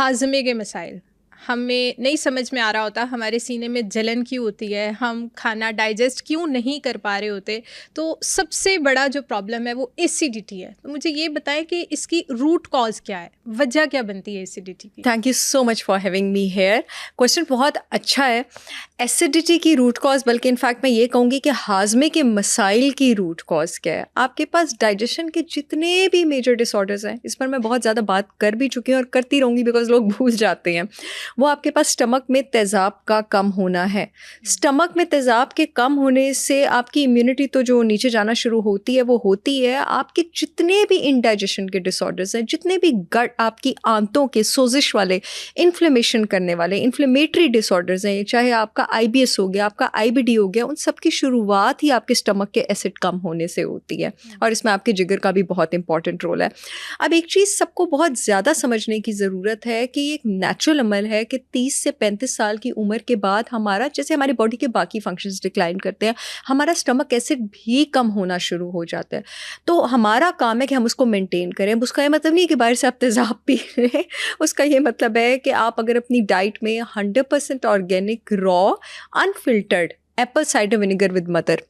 हाजमे के मसाइल हमें नहीं समझ में आ रहा होता, हमारे सीने में जलन क्यों होती है, हम खाना डाइजेस्ट क्यों नहीं कर पा रहे होते। तो सबसे बड़ा जो प्रॉब्लम है वो एसिडिटी है। तो मुझे ये बताएं कि इसकी रूट कॉज क्या है, वजह क्या बनती है एसिडिटी की। Thank you so much for having me here. Question बहुत अच्छा है। एसिडिटी की रूट कॉज, बल्कि इनफैक्ट मैं ये कहूँगी कि हाजमे के मसाइल की रूट कॉज क्या है। आपके पास डाइजेशन के जितने भी मेजर डिसऑर्डर्स हैं, इस पर मैं बहुत ज़्यादा बात कर भी चुकी हूँ और करती रहूँगी बिकॉज लोग भूल जाते हैं। वो आपके पास स्टमक में तेज़ाब का कम होना है। स्टमक में तेज़ाब के कम होने से आपकी इम्यूनिटी तो जो नीचे जाना शुरू होती है वो होती है। आपके जितने भी इंडाइजेशन के डिसऑर्डर्स हैं, जितने भी गट आपकी आंतों के सोजिश वाले, इन्फ्लेमेशन करने वाले इन्फ्लेमेटरी डिसऑर्डर्स हैं, चाहे आपका आईबीएस हो गया, आपका आईबीडी हो गया, उन सब की शुरुआत ही आपके स्टमक के एसिड कम होने से होती है। और इसमें आपके जिगर का भी बहुत इंपॉर्टेंट रोल है। अब एक चीज़ सबको बहुत ज़्यादा समझने की ज़रूरत है कि एक नेचुरल अमल है कि 30 से 35 साल की उम्र के बाद हमारा, जैसे हमारी बॉडी के बाकी फंक्शंस डिक्लाइन करते हैं, हमारा स्टमक एसिड भी कम होना शुरू हो जाता है। तो हमारा काम है कि हम उसको मेंटेन करें। उसका ये मतलब नहीं है कि बाहर से आप तेज़ाब पी रहे हैं। उसका ये मतलब है कि आप अगर अपनी डाइट में 100% organic, raw, unfiltered Apple cider vinegar with mother.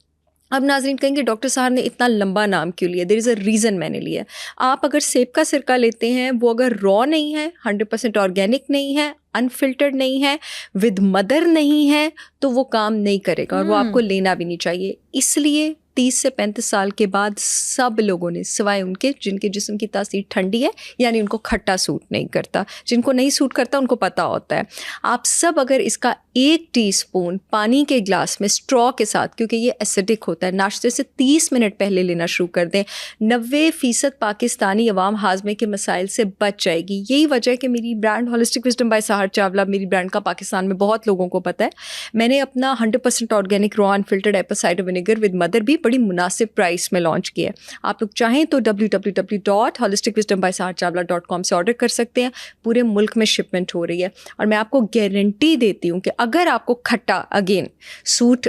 अब नाज़रीन कहेंगे डॉक्टर साहब ने इतना लंबा नाम क्यों लिया? देयर इज़ अ रीज़न मैंने लिया। आप अगर सेब का सिरका लेते हैं, वो अगर रॉ नहीं है, 100% ऑर्गेनिक नहीं है, अनफिल्टर्ड नहीं है, विद मदर नहीं है, तो वो काम नहीं करेगा और वो आपको लेना भी नहीं चाहिए। इसलिए 30 से 35 साल के बाद सब लोगों ने, सिवाय उनके जिनके जिस्म की तासीर ठंडी है, यानी उनको खट्टा सूट नहीं करता, जिनको नहीं सूट करता उनको पता होता है, आप सब अगर इसका 1 टीस्पून पानी के ग्लास में स्ट्रॉ के साथ, क्योंकि ये एसिडिक होता है, नाश्ते से 30 मिनट पहले लेना शुरू कर दें, 90% पाकिस्तानी अवाम हाजमे के मसाइल से बच जाएगी। यही वजह है कि मेरी ब्रांड होलिस्टिक विजडम बाय सहर चावला, मेरी ब्रांड का पाकिस्तान में बहुत लोगों को पता है। मैंने अपना 100% organic raw unfiltered Apple cider vinegar with mother भी बड़ी मुनासिब प्राइस में लॉन्च किया है। आप लोग चाहें तो www.holisticwisdombysaharchavla.com से ऑर्डर कर सकते हैं। पूरे मुल्क में शिपमेंट हो रही है और मैं आपको गारंटी देती हूँ कि अगर आपको खट्टा अगेन सूट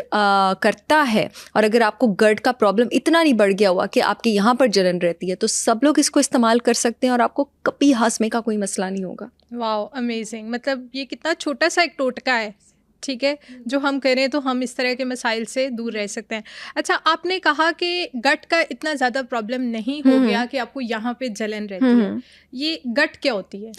करता है और अगर आपको गट का प्रॉब्लम इतना नहीं बढ़ गया हुआ कि आपके यहाँ पर जलन रहती है, तो सब लोग इसको इस्तेमाल कर सकते हैं और आपको कभी हाजमे का कोई मसला नहीं होगा। Wow, amazing. मतलब ये कितना छोटा सा एक टोटका है, ठीक है, जो हम करें तो हम इस तरह के मसाइल से दूर रह सकते हैं। अच्छा, आपने कहा कि गट का इतना ज़्यादा प्रॉब्लम नहीं हो गया कि आपको यहाँ पे जलन रहती है। ये गट क्या होती है?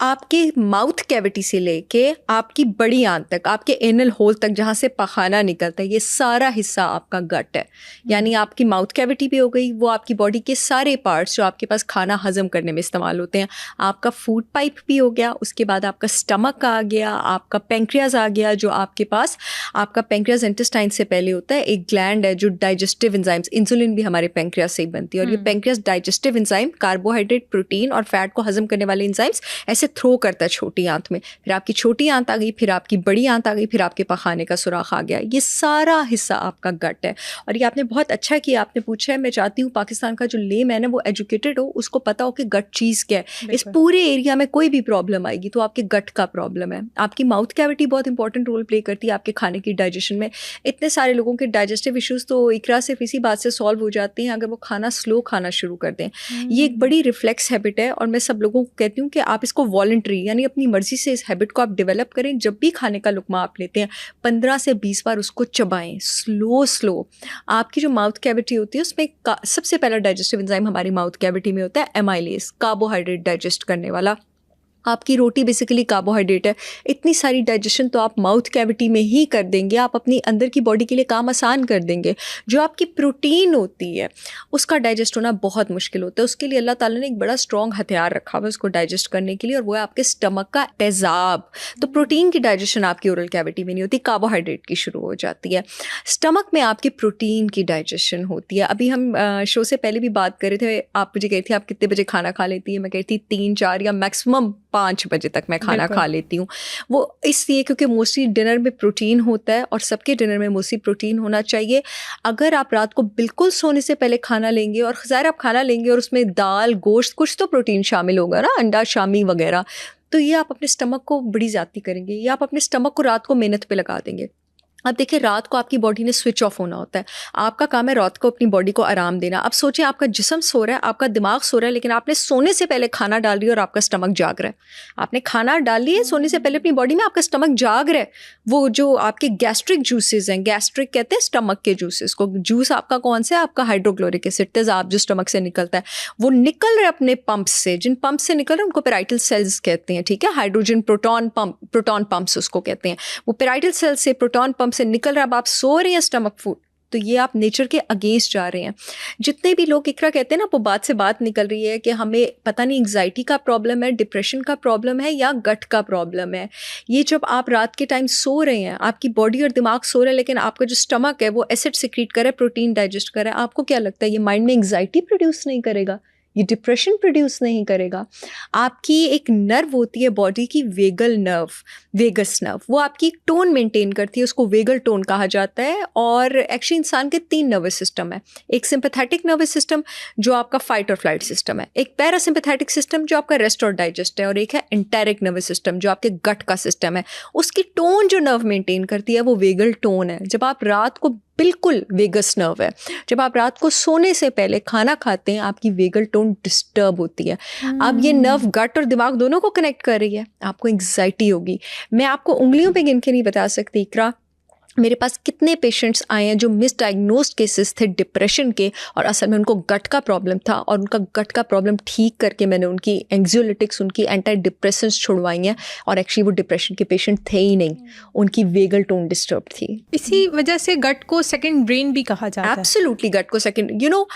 आपके माउथ कैविटी से लेके आपकी बड़ी आंत तक, आपके एनल होल तक जहाँ से पखाना निकलता है, ये सारा हिस्सा आपका गट है। यानी आपकी माउथ कैविटी भी हो गई, वो आपकी बॉडी के सारे पार्ट्स जो आपके पास खाना हजम करने में इस्तेमाल होते हैं। आपका फूड पाइप भी हो गया, उसके बाद आपका स्टमक आ गया, आपका पेंक्रियाज आ गया, जो आपके पास, आपका पेंक्रियाज इंटेस्टाइन से पहले होता है, एक ग्लैंड है जो डाइजेस्टिव एंजाइम्स, इंसुलिन भी हमारे पेंक्रियाज से ही बनती है और ये pancreas digestive enzyme carbohydrate, protein और फैट को हजम करने वाले एंजाइम्स ऐसे थ्रो करता है छोटी आंत में। फिर आपकी छोटी आंत आ गई, फिर आपकी बड़ी आंत आ गई, फिर आपके पखाने का सुराख आ गया। ये सारा हिस्सा आपका गट है। और ये आपने बहुत अच्छा किया, आपने पूछा है। मैं चाहती हूँ पाकिस्तान का जो लेमैन है वो एजुकेटेड हो, उसको पता हो कि गट चीज़ क्या है। इस पूरे एरिया में कोई भी प्रॉब्लम आएगी तो आपके गट का प्रॉब्लम है। आपकी माउथ कैविटी बहुत इंपॉर्टेंट रोल प्ले करती है आपके खाने की डाइजेशन में। इतने सारे लोगों के डाइजेस्टिव इश्यूज तो इकरा सिर्फ इसी बात से सॉल्व हो जाते हैं अगर वो खाना स्लो खाना शुरू कर दें। ये एक बड़ी रिफ्लेक्स हैबिट है और मैं सब लोगों को कहती हूँ कि आप इसको वॉलंटरी, यानी अपनी मर्जी से इस हैबिट को आप डेवलप करें। जब भी खाने का लुकमा आप लेते हैं, 15 से 20 बार उसको चबाएं, स्लो। आपकी जो माउथ कैविटी होती है उसमें सबसे पहला डाइजेस्टिव एंजाइम हमारी माउथ कैविटी में होता है एमाइलेज, कार्बोहाइड्रेट डाइजेस्ट करने वाला। आपकी रोटी बेसिकली कार्बोहाइड्रेट है। इतनी सारी डाइजेशन तो आप माउथ कैविटी में ही कर देंगे, आप अपनी अंदर की बॉडी के लिए काम आसान कर देंगे। जो आपकी प्रोटीन होती है उसका डाइजेस्ट होना बहुत मुश्किल होता है। उसके लिए अल्लाह ताला ने एक बड़ा स्ट्रॉन्ग हथियार रखा हुआ है उसको डाइजेस्ट करने के लिए, और वो है आपके स्टमक का तेज़ाब। तो प्रोटीन की डाइजेशन आपकी ओरल कैविटी में नहीं होती, कार्बोहाइड्रेट की शुरू हो जाती है। स्टमक में आपकी प्रोटीन की डाइजेशन होती है। अभी हम शो से पहले भी बात कर रहे थे, आप मुझे कही थी आप कितने बजे खाना खा लेती है, मैं कहती 3-4 या मैक्सिमम 5 बजे तक मैं खाना खा लेती हूँ। वो इसलिए क्योंकि मोस्टली डिनर में प्रोटीन होता है और सबके डिनर में मोस्टली प्रोटीन होना चाहिए। अगर आप रात को बिल्कुल सोने से पहले खाना लेंगे, और ज़ाहिर आप खाना लेंगे और उसमें दाल, गोश्त, कुछ तो प्रोटीन शामिल होगा ना, अंडा, शामी वगैरह, तो ये आप अपने स्टमक को बड़ी ज़्यादती करेंगे, या आप अपने स्टमक को रात को मेहनत पे लगा देंगे। अब देखिए रात को आपकी बॉडी ने स्विच ऑफ होना होता है, आपका काम है रात को अपनी बॉडी को आराम देना। अब सोचिए आपका जिस्म सो रहा है, आपका दिमाग सो रहा है, लेकिन आपने सोने से पहले खाना डाल दिया और आपका स्टमक जाग रहा है। आपने खाना डाल लिया सोने से पहले अपनी बॉडी में, आपका स्टमक जाग रहा है। वो जो आपके गैस्ट्रिक जूसेस हैं, गैस्ट्रिक कहते हैं स्टमक के जूसेस को, जूस आपका कौन सा है, आपका हाइड्रोक्लोरिक एसिड तेजाब जो स्टमक से निकलता है, वो निकल रहे अपने पंप से, जिन पंप से निकल रहे हैं उनको पेराइटल सेल्स कहते हैं, ठीक है, हाइड्रोजन प्रोटॉन पंप्स उसको कहते हैं। वो पेराइटल सेल से, प्रोटॉन पंप से निकल रहा है, अब आप सो रहे हैं स्टमक फूड, तो ये आप नेचर के अगेंस्ट जा रहे हैं। जितने भी लोग इकरा कहते हैं ना, वो बात से बात निकल रही है कि हमें पता नहीं एंग्जाइटी का प्रॉब्लम है, डिप्रेशन का प्रॉब्लम है या गट का प्रॉब्लम है। ये जब आप रात के टाइम सो रहे हैं, आपकी बॉडी और दिमाग सो रहे हैं, लेकिन आपका जो स्टमक है वो एसिड सिक्रीट कर रहा है, प्रोटीन डाइजेस्ट कर रहा है, आपको क्या लगता है ये माइंड में एंग्जाइटी प्रोड्यूस नहीं करेगा, ये डिप्रेशन प्रोड्यूस नहीं करेगा। आपकी एक नर्व होती है बॉडी की, वेगल नर्व, वेगस नर्व, वो आपकी टोन मेंटेन करती है, उसको वेगल टोन कहा जाता है। और एक्चुअली इंसान के 3 नर्वस सिस्टम है, एक सिंपैथेटिक नर्वस सिस्टम जो आपका फाइट और फ्लाइट सिस्टम है, एक पैरासिम्पैथेटिक सिस्टम जो आपका रेस्ट और डाइजेस्ट है, और एक है एंटेरिक नर्वस सिस्टम जो आपके गट का सिस्टम है। उसकी टोन जो नर्व मेंटेन करती है वो वेगल टोन है। जब आप रात को, बिल्कुल वेगस नर्व है, जब आप रात को सोने से पहले खाना खाते हैं आपकी वेगल टोन डिस्टर्ब होती है। अब ये नर्व गट और दिमाग दोनों को कनेक्ट कर रही है, आपको एंग्जाइटी होगी। मैं आपको उंगलियों पे गिन के नहीं बता सकती इकरा, मेरे पास कितने पेशेंट्स आए हैं जो मिसडाइग्नोस्ड केसेस थे डिप्रेशन के, और असल में उनको गट का प्रॉब्लम था, और उनका गट का प्रॉब्लम ठीक करके मैंने उनकी एंग्जियोलिटिक्स, उनकी एंटी डिप्रेसेंट्स छुड़वाई हैं, और एक्चुअली वो डिप्रेशन के पेशेंट थे ही नहीं, उनकी वेगल टोन डिस्टर्ब थी। इसी वजह से गट को सेकंड ब्रेन भी कहा जाता है। एब्सोल्युटली, गट को सेकंड, यू नो,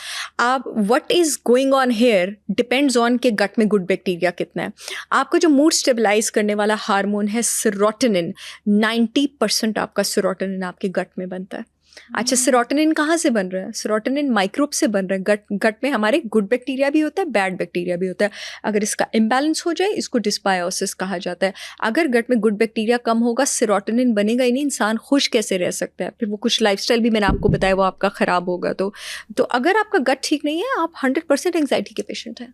आप what is going on here depends on के गट में गुड बैक्टीरिया कितना है। आपका जो मूड स्टेबलाइज करने वाला हार्मोन है सेरोटोनिन, 90% आपका सेरोटोनिन आपके गट में बनता है। अच्छा, सेरोटोनिन कहाँ से बन रहा है? सेरोटोनिन माइक्रोब से बन रहा है। गट में हमारे गुड बैक्टीरिया भी होता है, बैड बैक्टीरिया भी होता है। अगर इसका इम्बैलेंस हो जाए, इसको डिस्बायोसिस कहा जाता है। अगर गट में गुड बैक्टीरिया कम होगा, सेरोटोनिन बनेगा ही नहीं, इंसान खुश कैसे रह सकता है? फिर वो कुछ लाइफस्टाइल भी मैंने आपको बताया वो आपका ख़राब होगा। तो अगर आपका गट ठीक नहीं है, आप 100% एंग्जाइटी के पेशेंट हैं।